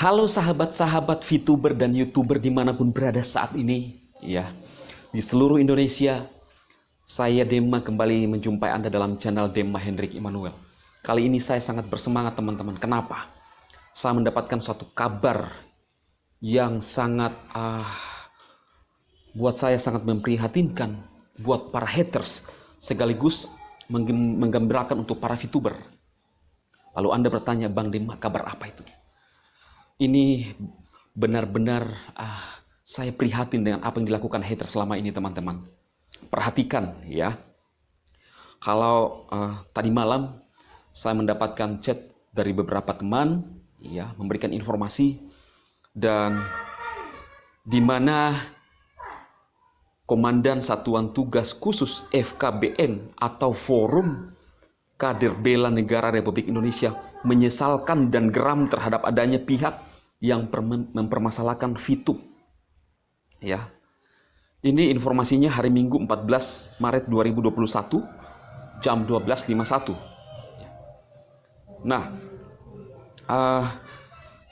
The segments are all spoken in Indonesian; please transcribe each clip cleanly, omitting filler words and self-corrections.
Halo sahabat-sahabat VTuber dan YouTuber dimanapun berada saat ini, ya, di seluruh Indonesia. Saya Demma kembali menjumpai Anda dalam channel Demma Hendrik Immanuel. Kali ini saya sangat bersemangat teman-teman. Kenapa? Saya mendapatkan suatu kabar yang sangat buat saya sangat memprihatinkan buat para haters, sekaligus menggembirakan untuk para VTuber. Lalu Anda bertanya, Bang Demma, kabar apa itu? Ini benar-benar saya prihatin dengan apa yang dilakukan hater selama ini, teman-teman. Perhatikan ya. Kalau tadi malam saya mendapatkan chat dari beberapa teman ya, memberikan informasi dan di mana Komandan Satuan Tugas Khusus FKBN atau Forum Kader Bela Negara Republik Indonesia menyesalkan dan geram terhadap adanya pihak yang mempermasalahkan VTube. Ya. Ini informasinya hari Minggu 14 Maret 2021 jam 12.51. Nah,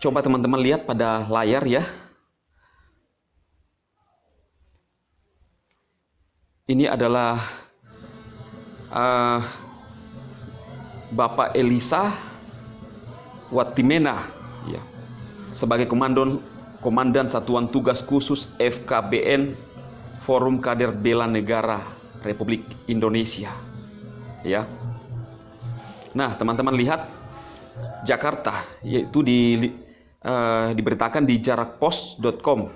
coba teman-teman lihat pada layar ya. Ini adalah Bapak Elisa Watimena ya, sebagai Komandan Satuan Tugas Khusus FKBN Forum Kader Bela Negara Republik Indonesia ya. Nah teman-teman lihat Jakarta, yaitu diberitakan di jarakpos.com.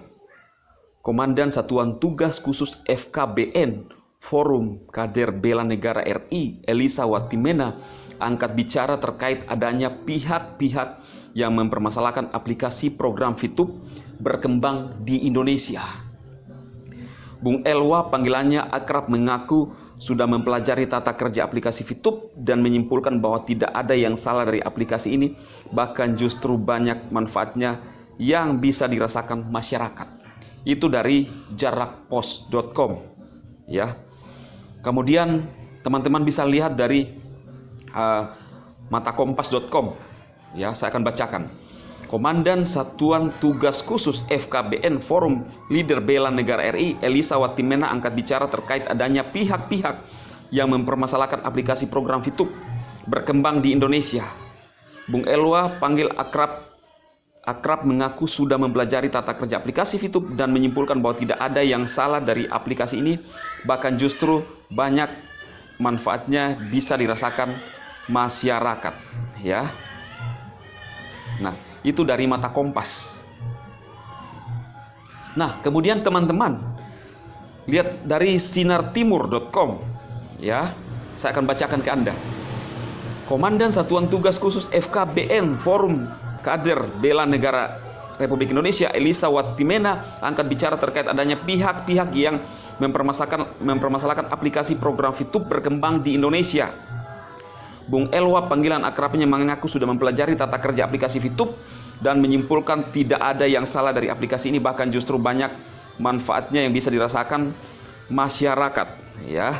Komandan Satuan Tugas Khusus FKBN Forum Kader Bela Negara RI Elisa Watimena angkat bicara terkait adanya pihak-pihak yang mempermasalahkan aplikasi program VTube berkembang di Indonesia. Bung Elwa, panggilannya akrab, mengaku sudah mempelajari tata kerja aplikasi VTube dan menyimpulkan bahwa tidak ada yang salah dari aplikasi ini, bahkan justru banyak manfaatnya yang bisa dirasakan masyarakat. Itu dari jarakpos.com ya. Kemudian teman-teman bisa lihat dari matakompas.com. Ya, saya akan bacakan. Komandan Satuan Tugas Khusus FKBN Forum Leader Bela Negara RI Elisa Watimena angkat bicara terkait adanya pihak-pihak yang mempermasalahkan aplikasi program VTube berkembang di Indonesia. Bung Elwa, panggil akrab mengaku sudah mempelajari tata kerja aplikasi VTube dan menyimpulkan bahwa tidak ada yang salah dari aplikasi ini, bahkan justru banyak manfaatnya bisa dirasakan masyarakat ya. Nah, itu dari Mata Kompas. Nah, kemudian teman-teman lihat dari sinartimur.com ya. Saya akan bacakan ke Anda. Komandan Satuan Tugas Khusus FKBN Forum Kader Bela Negara Republik Indonesia Elisa Watimena angkat bicara terkait adanya pihak-pihak yang mempermasalahkan aplikasi program VTube berkembang di Indonesia. Bung Elwa, panggilan akrabnya, mengaku sudah mempelajari tata kerja aplikasi VTube dan menyimpulkan tidak ada yang salah dari aplikasi ini, bahkan justru banyak manfaatnya yang bisa dirasakan masyarakat ya.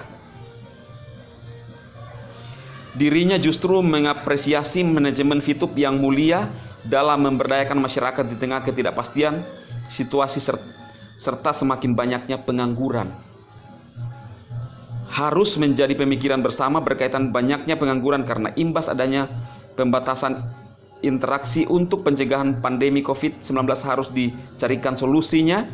Dirinya justru mengapresiasi manajemen VTube yang mulia dalam memberdayakan masyarakat di tengah ketidakpastian situasi serta semakin banyaknya pengangguran. Harus menjadi pemikiran bersama berkaitan banyaknya pengangguran karena imbas adanya pembatasan interaksi. Untuk pencegahan pandemi COVID-19 harus dicarikan solusinya.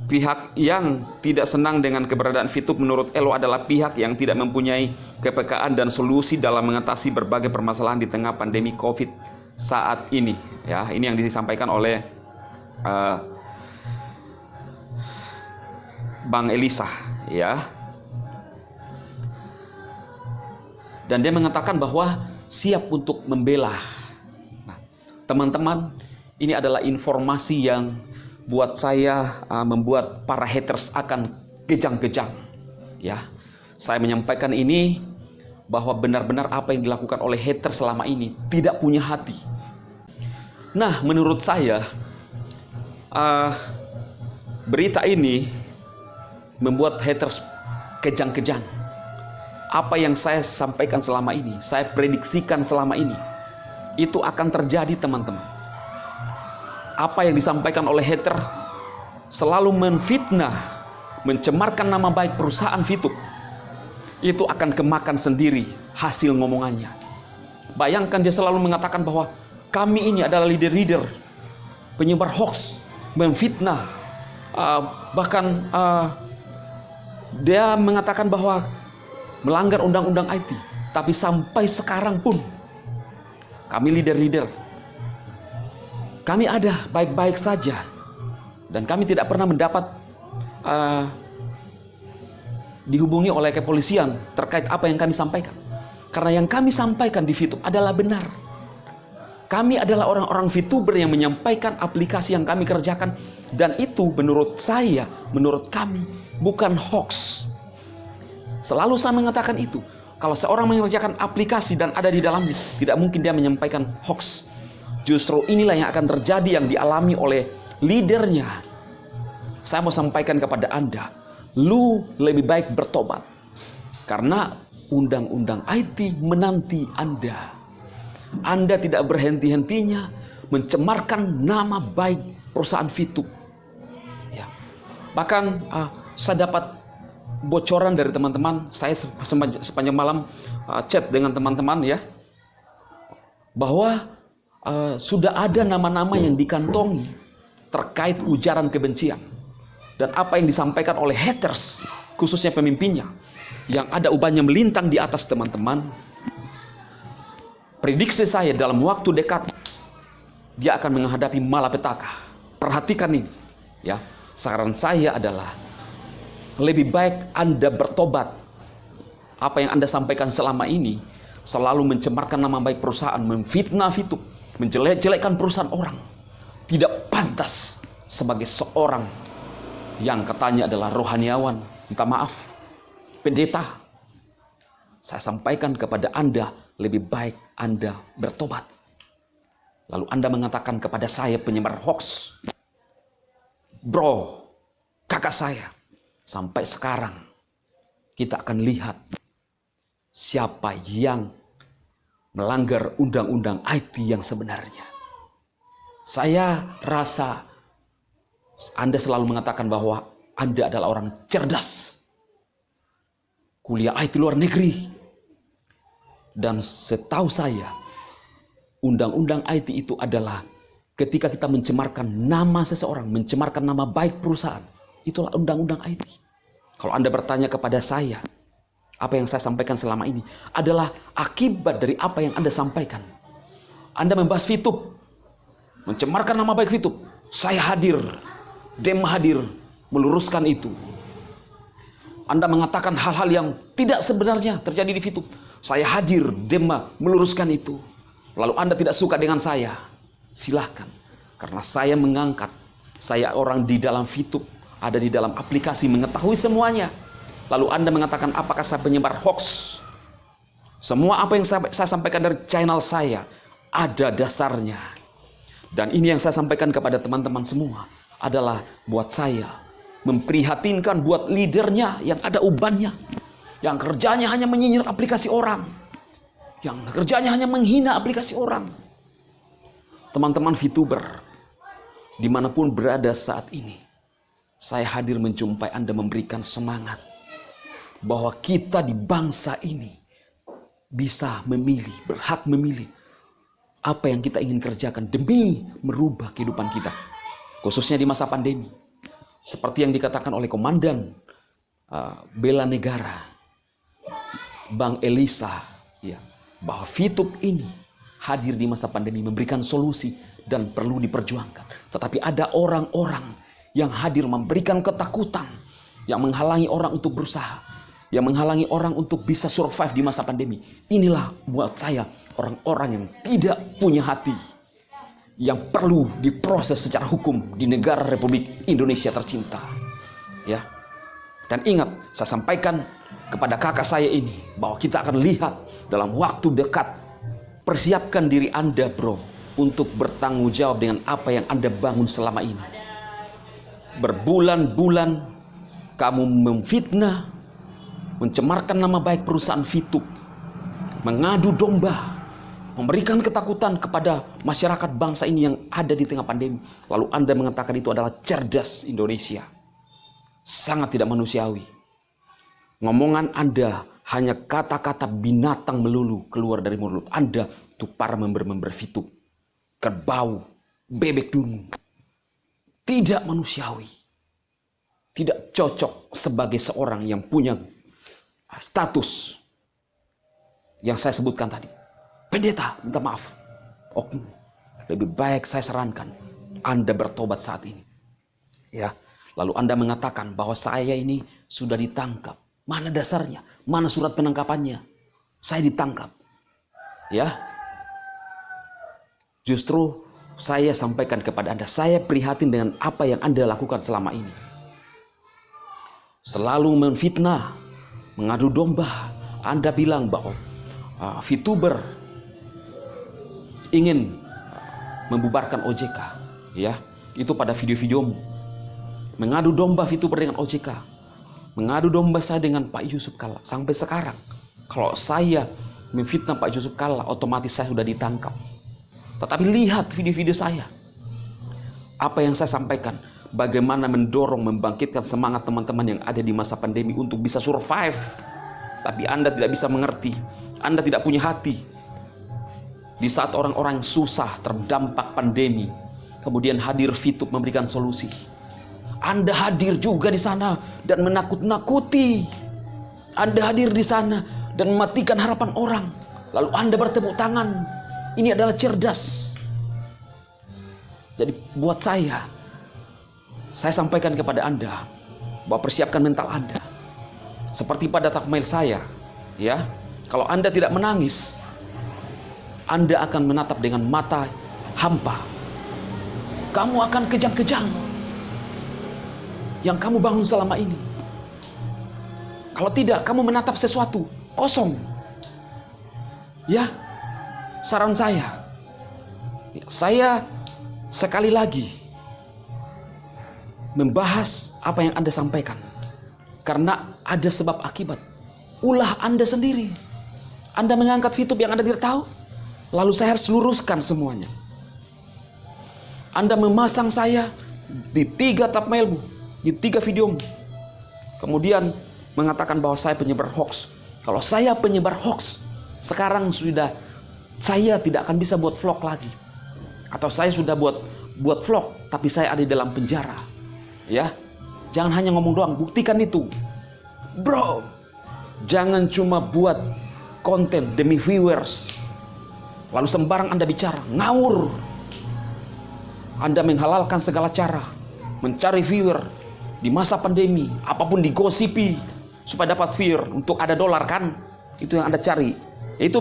Pihak yang tidak senang dengan keberadaan VTube menurut Elo adalah pihak yang tidak mempunyai kepekaan dan solusi dalam mengatasi berbagai permasalahan di tengah pandemi COVID saat ini ya. Ini yang disampaikan oleh Bang Elisa ya. Dan dia mengatakan bahwa siap untuk membela. Nah, teman-teman, ini adalah informasi yang buat saya membuat para haters akan kejang-kejang. Ya, saya menyampaikan ini bahwa benar-benar apa yang dilakukan oleh haters selama ini tidak punya hati. Nah, menurut saya berita ini membuat haters kejang-kejang. Apa yang saya sampaikan selama ini, saya prediksikan selama ini, itu akan terjadi teman-teman. apa yang disampaikan oleh hater selalu menfitnah, mencemarkan nama baik perusahaan Fitup, itu akan kemakan sendiri hasil ngomongannya. Bayangkan dia selalu mengatakan bahwa kami ini adalah leader-leader penyebar hoax, menfitnah, bahkan dia mengatakan bahwa melanggar undang-undang IT. Tapi sampai sekarang pun kami leader-leader, kami ada baik-baik saja, dan kami tidak pernah mendapat dihubungi oleh kepolisian terkait apa yang kami sampaikan. Karena yang kami sampaikan di Fitup adalah benar. Kami adalah orang-orang VTuber yang menyampaikan aplikasi yang kami kerjakan, dan itu menurut saya, menurut kami bukan hoax. Selalu saya mengatakan itu. Kalau seorang mengerjakan aplikasi dan ada di dalamnya, tidak mungkin dia menyampaikan hoax. Justru inilah yang akan terjadi yang dialami oleh leadernya. Saya mau sampaikan kepada Anda, lu lebih baik bertobat. Karena undang-undang IT menanti Anda. Anda tidak berhenti-hentinya mencemarkan nama baik perusahaan Fitup. Ya. Bahkan saya dapat bocoran dari teman-teman, saya sepanjang malam chat dengan teman-teman ya, bahwa sudah ada nama-nama yang dikantongi terkait ujaran kebencian dan apa yang disampaikan oleh haters, khususnya pemimpinnya, yang ada ubahnya melintang di atas teman-teman. Prediksi saya dalam waktu dekat dia akan menghadapi malapetaka. Perhatikan ini ya. Saran saya adalah lebih baik Anda bertobat. Apa yang Anda sampaikan selama ini selalu mencemarkan nama baik perusahaan, memfitnah Fitup, menjelek-jelekkan perusahaan orang, tidak pantas sebagai seorang yang katanya adalah rohaniawan, minta maaf, pendeta. Saya sampaikan kepada Anda, lebih baik Anda bertobat. Lalu Anda mengatakan kepada saya penyebar hoax, bro, kakak saya. Sampai sekarang kita akan lihat siapa yang melanggar undang-undang IT yang sebenarnya. Saya rasa Anda selalu mengatakan bahwa Anda adalah orang cerdas, kuliah IT luar negeri, dan setahu saya undang-undang IT itu adalah ketika kita mencemarkan nama seseorang, mencemarkan nama baik perusahaan. Itulah undang-undang IT. Kalau Anda bertanya kepada saya, apa yang saya sampaikan selama ini adalah akibat dari apa yang Anda sampaikan. Anda membahas Fitup, mencemarkan nama baik Fitup. Saya hadir, Dem hadir, meluruskan itu. Anda mengatakan hal-hal yang tidak sebenarnya terjadi di Fitup. Saya hadir, Dem meluruskan itu. Lalu Anda tidak suka dengan saya, silahkan. Karena saya mengangkat, saya orang di dalam Fitup, ada di dalam aplikasi, mengetahui semuanya. Lalu Anda mengatakan apakah saya penyebar hoax? Semua apa yang saya sampaikan dari channel saya ada dasarnya. Dan ini yang saya sampaikan kepada teman-teman semua adalah buat saya memprihatinkan buat leadernya yang ada ubannya, yang kerjanya hanya menyinyir aplikasi orang, yang kerjanya hanya menghina aplikasi orang. Teman-teman VTuber dimanapun berada saat ini, saya hadir menjumpai Anda, memberikan semangat bahwa kita di bangsa ini bisa memilih, berhak memilih apa yang kita ingin kerjakan demi merubah kehidupan kita, khususnya di masa pandemi. Seperti yang dikatakan oleh Komandan Bela Negara, Bang Elisa, ya, bahwa Fitup ini hadir di masa pandemi memberikan solusi dan perlu diperjuangkan. Tetapi ada orang-orang yang hadir memberikan ketakutan, yang menghalangi orang untuk berusaha, yang menghalangi orang untuk bisa survive di masa pandemi. Inilah buat saya orang-orang yang tidak punya hati, yang perlu diproses secara hukum di negara Republik Indonesia tercinta. Ya. Dan ingat, saya sampaikan kepada kakak saya ini bahwa kita akan lihat dalam waktu dekat. Persiapkan diri Anda, bro, untuk bertanggung jawab dengan apa yang Anda bangun selama ini. Berbulan-bulan kamu memfitnah, mencemarkan nama baik perusahaan Fitup, mengadu domba, memberikan ketakutan kepada masyarakat bangsa ini yang ada di tengah pandemi. Lalu Anda mengatakan itu adalah cerdas Indonesia. Sangat tidak manusiawi. Ngomongan Anda hanya kata-kata binatang melulu keluar dari mulut Anda. Itu para member-member Fitup, kerbau, bebek dungu. Tidak manusiawi. Tidak cocok sebagai seorang yang punya status yang saya sebutkan tadi. Pendeta, minta maaf. Oke, lebih baik saya sarankan Anda bertobat saat ini. Ya, lalu Anda mengatakan bahwa saya ini sudah ditangkap. Mana dasarnya? Mana surat penangkapannya? Saya ditangkap. Ya. Justru saya sampaikan kepada Anda, saya prihatin dengan apa yang Anda lakukan selama ini. Selalu menfitnah, mengadu domba. Anda bilang bahwa VTuber ingin membubarkan OJK, ya. Itu pada video-videomu. Mengadu domba VTuber dengan OJK. Mengadu domba saya dengan Pak Yusuf Kalla. Sampai sekarang, kalau saya memfitnah Pak Yusuf Kalla, otomatis saya sudah ditangkap. Tetapi lihat video-video saya. Apa yang saya sampaikan, bagaimana mendorong, membangkitkan semangat teman-teman yang ada di masa pandemi untuk bisa survive. Tapi Anda tidak bisa mengerti. Anda tidak punya hati. Di saat orang-orang susah, terdampak pandemi, kemudian hadir Fitup memberikan solusi. Anda hadir juga di sana dan menakut-nakuti. Anda hadir di sana dan mematikan harapan orang. Lalu Anda bertepuk tangan. Ini adalah cerdas. Jadi buat saya sampaikan kepada Anda bahwa persiapkan mental Anda. Seperti pada takmil saya, ya. Kalau Anda tidak menangis, Anda akan menatap dengan mata hampa. Kamu akan kejang-kejang yang kamu bangun selama ini. Kalau tidak, kamu menatap sesuatu kosong. Ya, saran saya sekali lagi membahas apa yang Anda sampaikan. Karena ada sebab akibat. Ulah Anda sendiri. Anda mengangkat VTuber yang Anda tidak tahu. Lalu saya harus luruskan semuanya. Anda memasang saya di 3 thumbnailmu, di 3 videomu. Kemudian mengatakan bahwa saya penyebar hoax. Kalau saya penyebar hoax, sekarang sudah saya tidak akan bisa buat vlog lagi. Atau saya sudah buat vlog, tapi saya ada di dalam penjara. Ya, jangan hanya ngomong doang, buktikan itu. Bro, jangan cuma buat konten demi viewers, lalu sembarang Anda bicara, ngawur. Anda menghalalkan segala cara, mencari viewer di masa pandemi, apapun digosipi supaya dapat viewer untuk ada dolar kan? Itu yang Anda cari. Itu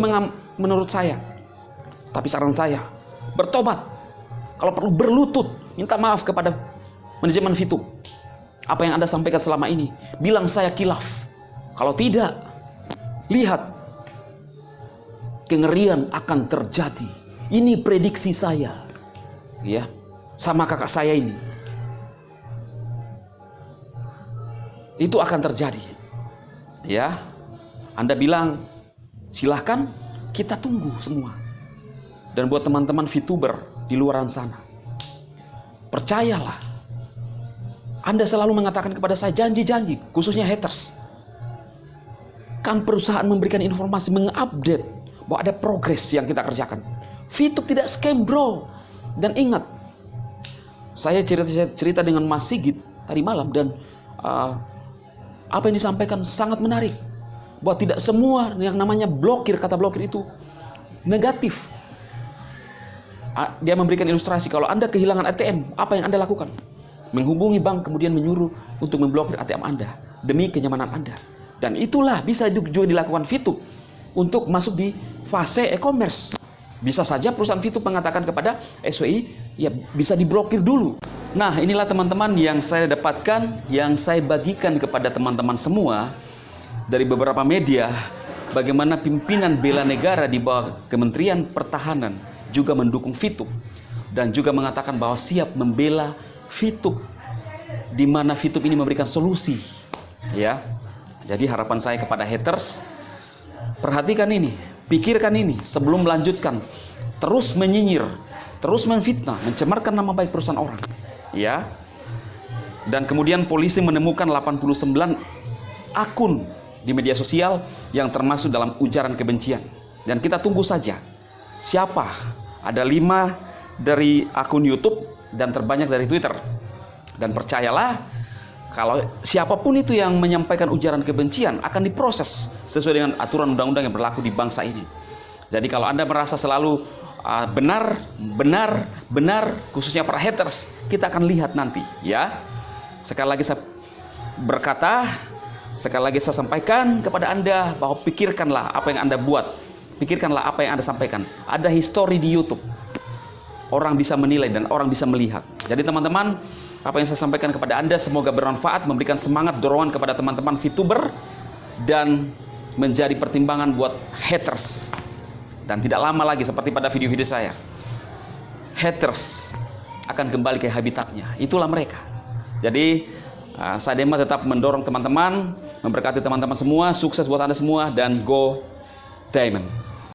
menurut saya. Tapi saran saya, bertobat. Kalau perlu berlutut, minta maaf kepada manajemen VTuber. Apa yang Anda sampaikan selama ini, bilang saya kilaf. Kalau tidak, lihat, kengerian akan terjadi. Ini prediksi saya, ya, sama kakak saya ini. Itu akan terjadi. Ya, Anda bilang, silahkan, kita tunggu semua. Dan buat teman-teman VTuber di luar sana, percayalah. Anda selalu mengatakan kepada saya janji-janji, khususnya haters. Kan perusahaan memberikan informasi, mengupdate bahwa ada progres yang kita kerjakan. VTuber tidak scam, bro. Dan ingat, saya cerita dengan Mas Sigit tadi malam dan apa yang disampaikan sangat menarik. Bahwa tidak semua yang namanya blokir, kata blokir itu negatif. Dia memberikan ilustrasi, kalau Anda kehilangan ATM, apa yang Anda lakukan? Menghubungi bank, kemudian menyuruh untuk memblokir ATM Anda demi kenyamanan Anda. Dan itulah bisa juga dilakukan VTuber untuk masuk di fase e-commerce. Bisa saja perusahaan VTuber mengatakan kepada SWI, ya bisa diblokir dulu. Nah, inilah teman-teman yang saya dapatkan, yang saya bagikan kepada teman-teman semua dari beberapa media, bagaimana pimpinan bela negara di bawah Kementerian Pertahanan juga mendukung VTuber dan juga mengatakan bahwa siap membela VTuber, di mana VTuber ini memberikan solusi. Ya, jadi harapan saya kepada haters, perhatikan ini. pikirkan ini sebelum melanjutkan. Terus menyinyir, terus menfitnah, mencemarkan nama baik perusahaan orang. Ya. Dan kemudian polisi menemukan 89 akun di media sosial yang termasuk dalam ujaran kebencian. Dan kita tunggu saja siapa. Ada 5 dari akun YouTube dan terbanyak dari Twitter. Dan percayalah, kalau siapapun itu yang menyampaikan ujaran kebencian akan diproses sesuai dengan aturan undang-undang yang berlaku di bangsa ini. Jadi kalau Anda merasa selalu benar, khususnya para haters, kita akan lihat nanti, ya. Sekali lagi saya berkata, sekali lagi saya sampaikan kepada Anda bahwa pikirkanlah apa yang Anda buat, pikirkanlah apa yang Anda sampaikan. Ada histori di YouTube. Orang bisa menilai dan orang bisa melihat. Jadi teman-teman, apa yang saya sampaikan kepada Anda semoga bermanfaat, memberikan semangat, dorongan kepada teman-teman VTuber, dan menjadi pertimbangan buat haters. Dan tidak lama lagi seperti pada video-video saya, haters akan kembali ke habitatnya. Itulah mereka. Jadi saya Dema tetap mendorong teman-teman, memberkati teman-teman semua, sukses buat Anda semua, dan go Diamond.